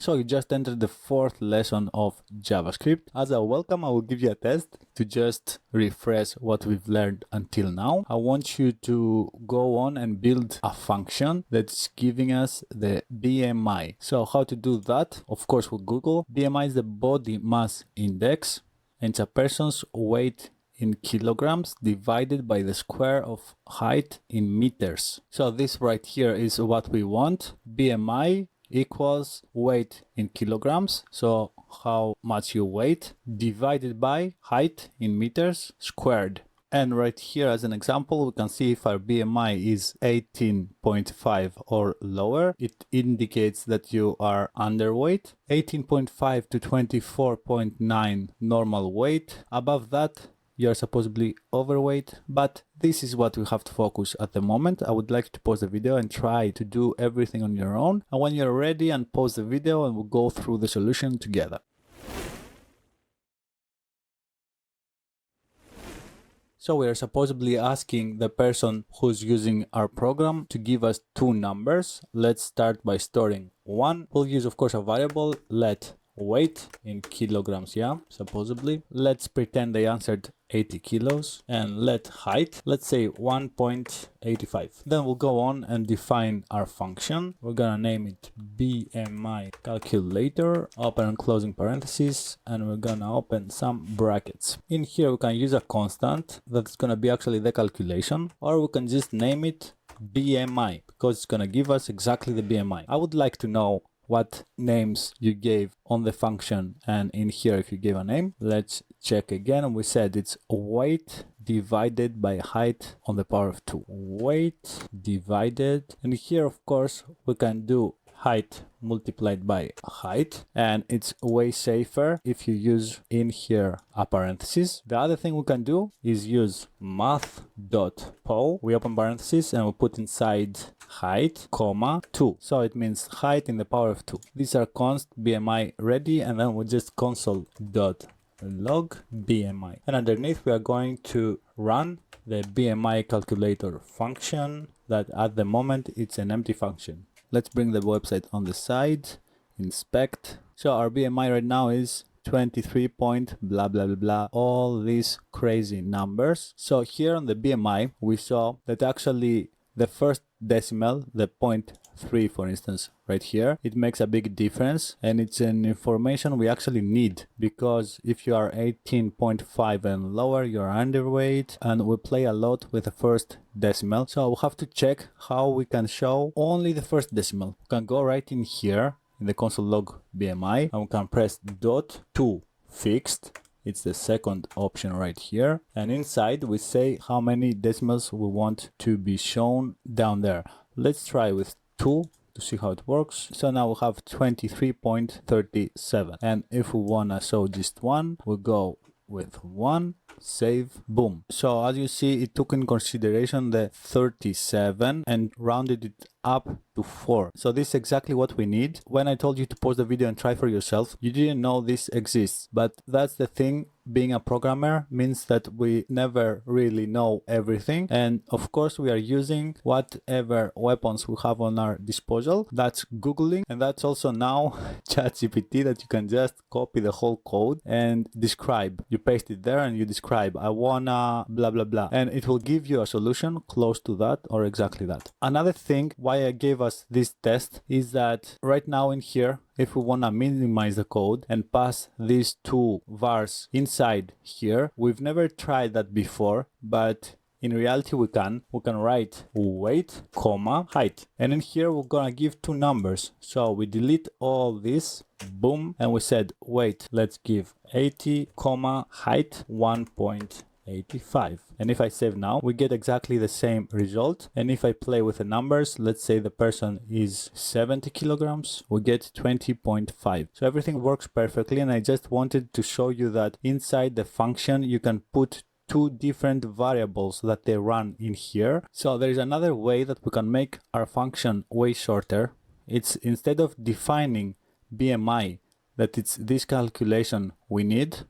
So you just entered the 4th lesson of JavaScript. As a welcome, I will give you a test to just refresh what we've learned until now. I want you to go on and build a function that's giving us the BMI. So how to do that? Of course, with Google. BMI is the body mass index, and it's a person's weight in kilograms divided by the square of height in meters. So this right here is what we want. BMI equals weight in kilograms, so how much you weight, divided by height in meters squared. And right here as an example, we can see if our BMI is 18.5 or lower, it indicates that you are underweight. 18.5 to 24.9 normal weight. Above that, you're supposedly overweight, but this is what we have to focus at the moment. I would like to pause the video and try to do everything on your own. And when you're ready, and pause the video and we'll go through the solution together. So we are supposedly asking the person who's using our program to give us two numbers. Let's start by storing one. We'll use, of course, a variable, let weight in kilograms, yeah, supposedly. Let's pretend they answered 80 kilos, and let height, let's say 1.85. Then we'll go on and define our function. We're gonna name it BMI Calculator, open and closing parentheses, and we're gonna open some brackets. In here we can use a constant that's gonna be actually the calculation, or we can just name it BMI because it's gonna give us exactly the BMI. I would like to know what names you gave on the function, and in here if you gave a name. Let's check again. We said it's weight divided by height on the power of 2. Weight divided, and here of course we can do height multiplied by height, and it's way safer if you use in here a parenthesis. The other thing we can do is use math.poll. We open parenthesis and we put inside height, comma 2. So it means height in the power of 2. These are const BMI ready, and then we just console.log BMI. And underneath we are going to run the BMI calculator function that at the moment it's an empty function. Let's bring the website on the side, inspect. So our BMI right now is 23 point blah blah blah blah, all these crazy numbers. So here on the BMI we saw that actually the first decimal, the 0.3 for instance right here, it makes a big difference, and it's an information we actually need, because if you are 18.5 and lower you're underweight, and we play a lot with the first decimal. So we'll have to check how we can show only the first decimal. We can go right in here in the console log BMI, and we can press dot to fixed. It's the second option right here, and inside we say how many decimals we want to be shown down there. Let's try with 2 to see how it works. So now we have 23.37, and if we wanna show just one, we'll go with 1, save, boom. So as you see, it took in consideration the 37 and rounded it up to 4. So this is exactly what we need. When I told you to pause the video and try for yourself, you didn't know this exists, but that's the thing. Being a programmer means that we never really know everything, and of course we are using whatever weapons we have on our disposal. That's Googling, and that's also now ChatGPT, that you can just copy the whole code and describe. You paste it there and you describe, I wanna blah blah blah, and it will give you a solution close to that or exactly that. Another thing why I gave us this test is that right now in here, if we want to minimize the code and pass these two vars inside here, we've never tried that before, but in reality we can write weight, comma, height, and in here we're gonna give two numbers. So we delete all this, boom, and we said weight, let's give 80, comma, height 1.85. And if I save now, we get exactly the same result. And if I play with the numbers, let's say the person is 70 kilograms, we get 20.5. So everything works perfectly, and I just wanted to show you that inside the function you can put two different variables that they run in here. So there is another way that we can make our function way shorter. It's instead of defining BMI, that it's this calculation we need,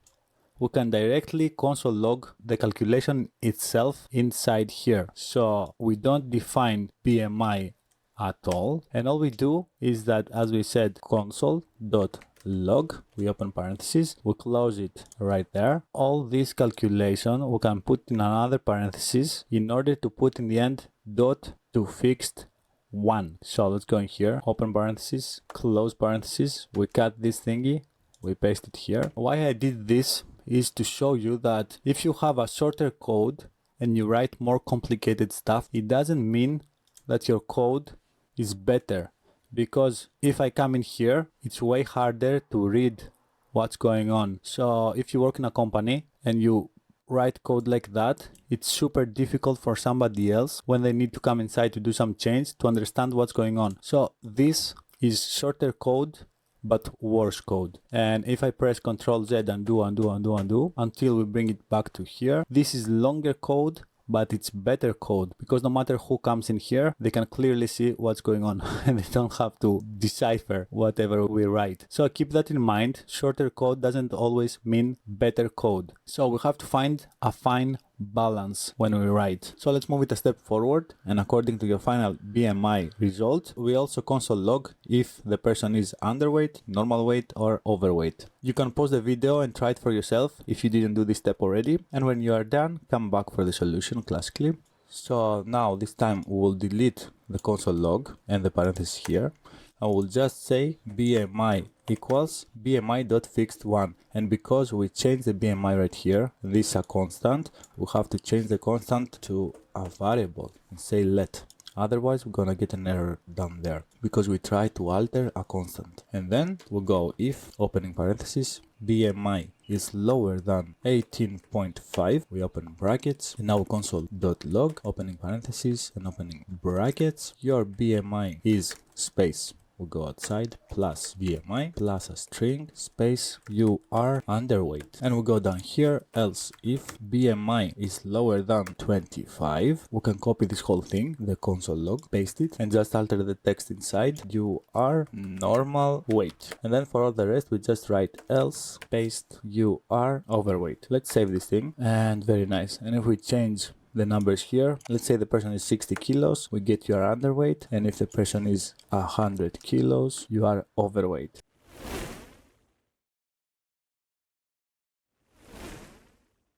we can directly console log the calculation itself inside here. So we don't define BMI at all. And all we do is that, as we said, console.log, we open parentheses, we close it right there. All this calculation we can put in another parenthesis in order to put in the end dot to fixed 1. So let's go in here, open parenthesis, close parenthesis, we cut this thingy, we paste it here. Why I did this is to show you that if you have a shorter code and you write more complicated stuff, it doesn't mean that your code is better. Because if I come in here, it's way harder to read what's going on. So if you work in a company and you write code like that, it's super difficult for somebody else when they need to come inside to do some change to understand what's going on. So this is shorter code but worse code. And if I press Ctrl Z, undo until we bring it back to here, this is longer code but it's better code, because no matter who comes in here, they can clearly see what's going on and they don't have to decipher whatever we write. So keep that in mind. Shorter code doesn't always mean better code. So we have to find a fine balance when we write. So let's move it a step forward, and according to your final BMI result, we also console log if the person is underweight, normal weight, or overweight. You can pause the video and try it for yourself if you didn't do this step already, and when you are done, come back for the solution classically. So now this time we will delete the console log and the parenthesis here. I will just say BMI equals BMI.fixed1, and because we changed the BMI right here, this is a constant, we have to change the constant to a variable and say let. Otherwise we're gonna get an error down there because we try to alter a constant. And then we'll go if, opening parenthesis, BMI is lower than 18.5, we open brackets, and now console.log, opening parenthesis and opening brackets, your BMI is space. We'll go outside plus BMI plus a string space you are underweight, and we'll go down here else if BMI is lower than 25. We can copy this whole thing, the console log, paste it, and just alter the text inside you are normal weight. And then for all the rest we just write else paste you are overweight. Let's save this thing, and very nice. And if we change the numbers here, let's say the person is 60 kilos, we get you are underweight, and if the person is 100 kilos, you are overweight.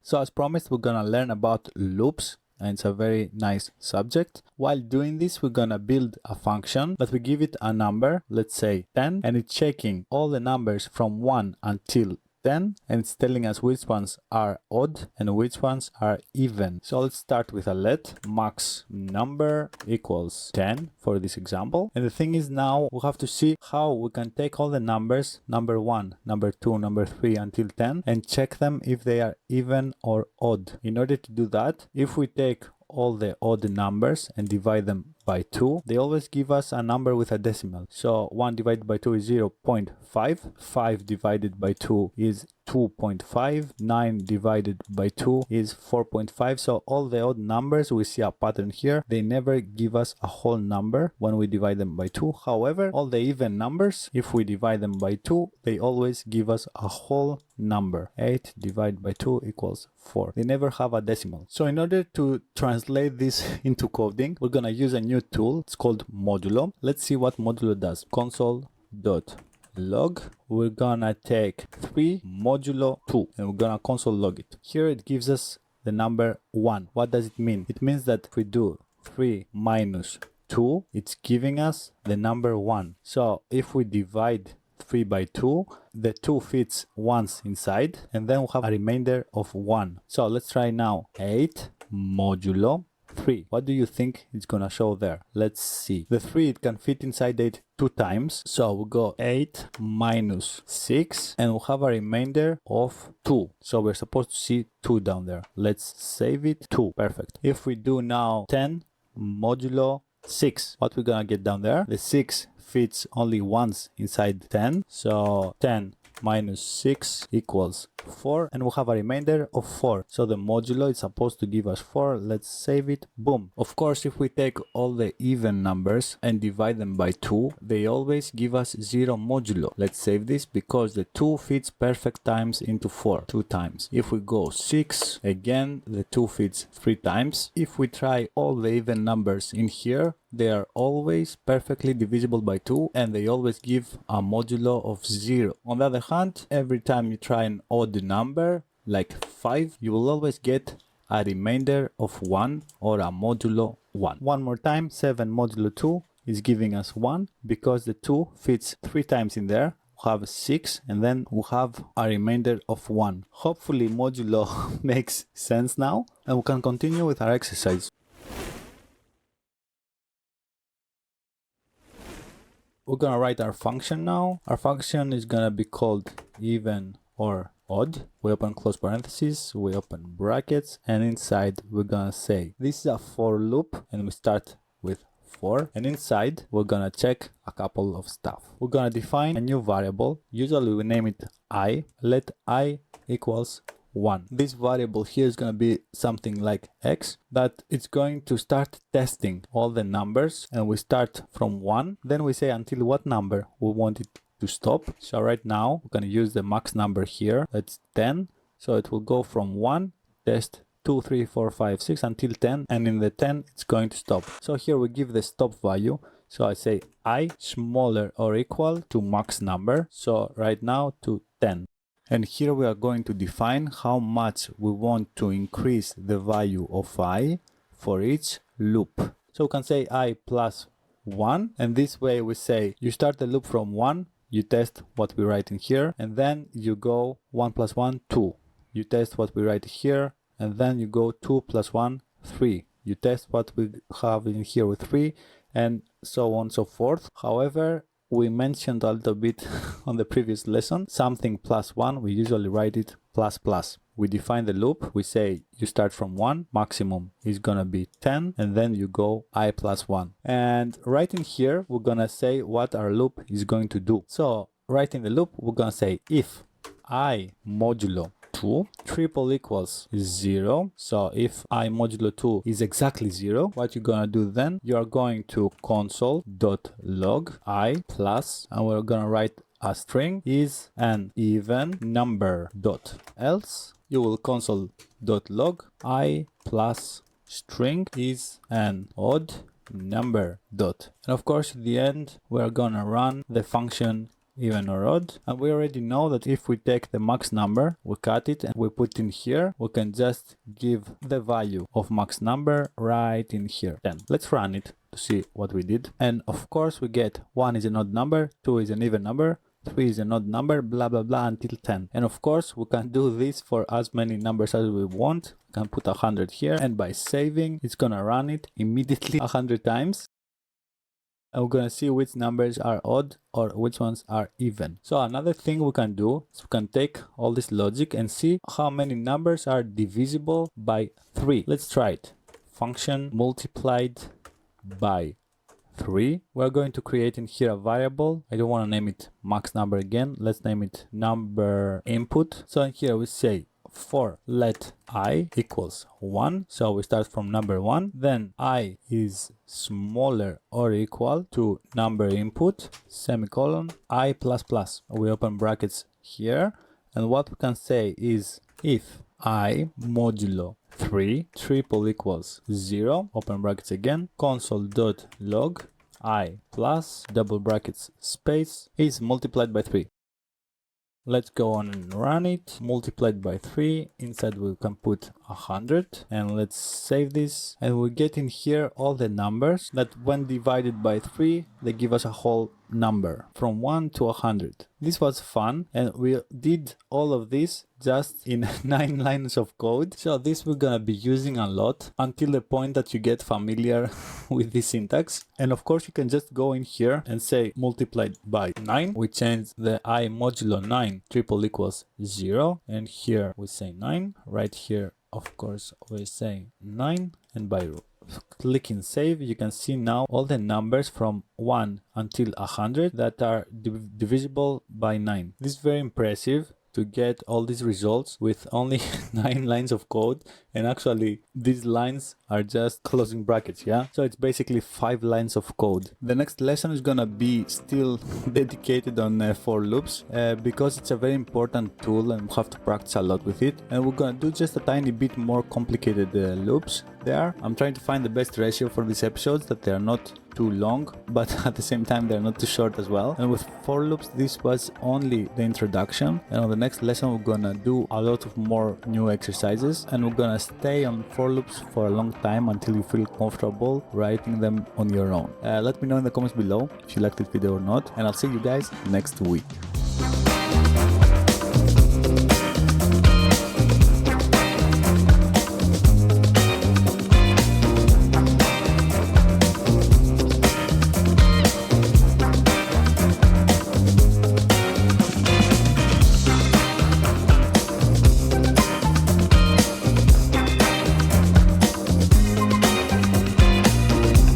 So as promised, we're gonna learn about loops, and it's a very nice subject. While doing this, we're gonna build a function that we give it a number, let's say 10, and it's checking all the numbers from 1 until 10, and it's telling us which ones are odd and which ones are even. So let's start with a let max number equals 10 for this example. And the thing is, now we have to see how we can take all the numbers, number 1, number 2, number 3 until 10, and check them if they are even or odd. In order to do that, if we take all the odd numbers and divide them by 2, they always give us a number with a decimal. So 1 divided by 2 is 0.5, 5 divided by 2 is 2.5, 9 divided by 2 is 4.5. So all the odd numbers, we see a pattern here, they never give us a whole number when we divide them by 2. However, all the even numbers, if we divide them by 2, they always give us a whole number. 8 divided by 2 equals 4. They never have a decimal. So in order to translate this into coding, we're gonna use a new tool. It's called Modulo. Let's see what Modulo does. Console.log. We're gonna take 3 modulo 2 and we're gonna console log it. Here it gives us the number 1. What does it mean? It means that if we do 3 minus 2, it's giving us the number 1. So if we divide 3 by 2, the 2 fits once inside, and then we'll have a remainder of 1. So let's try now. 8 modulo 3. What do you think it's gonna show there? Let's see. The 3, it can fit inside 8 2 times. So we'll go 8 minus 6, and we'll have a remainder of 2. So we're supposed to see 2 down there. Let's save it. 2. Perfect. If we do now 10 modulo 6, what we're gonna get down there? The 6 fits only once inside 10. So 10 minus 6 equals 4, and we'll have a remainder of 4. So the modulo is supposed to give us 4. Let's save it. Boom. Of course, if we take all the even numbers and divide them by 2, they always give us 0 modulo. Let's save this because the 2 fits perfect times into 4, 2 times. If we go 6, again, the 2 fits 3 times. If we try all the even numbers in here, they are always perfectly divisible by 2 and they always give a modulo of 0. On the other hand, every time you try an odd number like 5, you will always get a remainder of 1 or a modulo 1. One more time, 7 modulo 2 is giving us 1 because the 2 fits 3 times in there. We have 6 and then we have a remainder of 1. Hopefully modulo makes sense now and we can continue with our exercise. We're gonna write our function now. Our function is gonna be called even or odd. We open close parentheses, we open brackets, and inside we're gonna say this is a for loop and we start with 4, and inside we're gonna check a couple of stuff. We're gonna define a new variable. Usually we name it I. Let I equals 1. This variable here is going to be something like x, that it's going to start testing all the numbers, and we start from 1, then we say until what number we want it to stop. So right now we're going to use the max number here, that's 10, so it will go from 1, test 2, 3, 4, 5, 6 until 10, and in the 10 it's going to stop. So here we give the stop value, so I say I smaller or equal to max number, so right now to 10. And here we are going to define how much we want to increase the value of I for each loop. So we can say I plus 1, and this way we say you start the loop from 1, you test what we write in here, and then you go 1 plus 1, 2. You test what we write here, and then you go 2 plus 1, 3. You test what we have in here with 3, and so on and so forth. However, we mentioned a little bit on the previous lesson, something plus 1, we usually write it plus plus. We define the loop, we say you start from 1, maximum is gonna be 10, and then you go I plus 1. And right in here, we're gonna say what our loop is going to do. So right in the loop, we're gonna say if I modulo 2 triple equals 0. So if I modulo 2 is exactly 0, what you're gonna do then, you are going to console.log I plus, and we're gonna write a string is an even number dot else. You will console.log I plus string is an odd number dot. And of course at the end we're gonna run the function even or odd, and we already know that if we take the max number, we cut it and we put in here, we can just give the value of max number right in here. Then let's run it to see what we did, and of course we get 1 is an odd number, 2 is an even number, 3 is an odd number, blah blah blah until 10. And of course we can do this for as many numbers as we want. We can put 100 here, and by saving it's gonna run it immediately 100 times. And we're gonna see which numbers are odd or which ones are even. So another thing we can do is we can take all this logic and see how many numbers are divisible by 3. Let's try it. Function multiplied by 3. We're going to create in here a variable. I don't want to name it max number again. Let's name it number input. So in here we say for let I equals 1, so we start from number 1, then I is smaller or equal to number input, semicolon, I plus plus. We open brackets here, and what we can say is if I modulo 3 triple equals 0, open brackets again, console.log I plus double brackets space is multiplied by 3. Let's go on and run it. Multiplied by 3, inside we can put 100, and let's save this, and we get in here all the numbers that when divided by 3 they give us a whole number from 1 to 100. This was fun, and we did all of this just in 9 lines of code. So this we're gonna be using a lot until the point that you get familiar with the syntax. And of course you can just go in here and say multiplied by 9. We change the I modulo 9 triple equals 0, and here we say 9. Right here of course we say 9, and by clicking save you can see now all the numbers from 1 until 100 that are divisible by 9. This is very impressive to get all these results with only 9 lines of code, and actually these lines are just closing brackets, yeah? So it's basically 5 lines of code. The next lesson is gonna be still dedicated on for loops because it's a very important tool and we have to practice a lot with it, and we're gonna do just a tiny bit more complicated loops. they are. I'm trying to find the best ratio for these episodes, that they are not too long, but at the same time they're not too short as well. And with for loops, this was only the introduction, and on the next lesson we're gonna do a lot of more new exercises, and we're gonna stay on for loops for a long time until you feel comfortable writing them on your own. Let me know in the comments below if you liked this video or not, and I'll see you guys next week.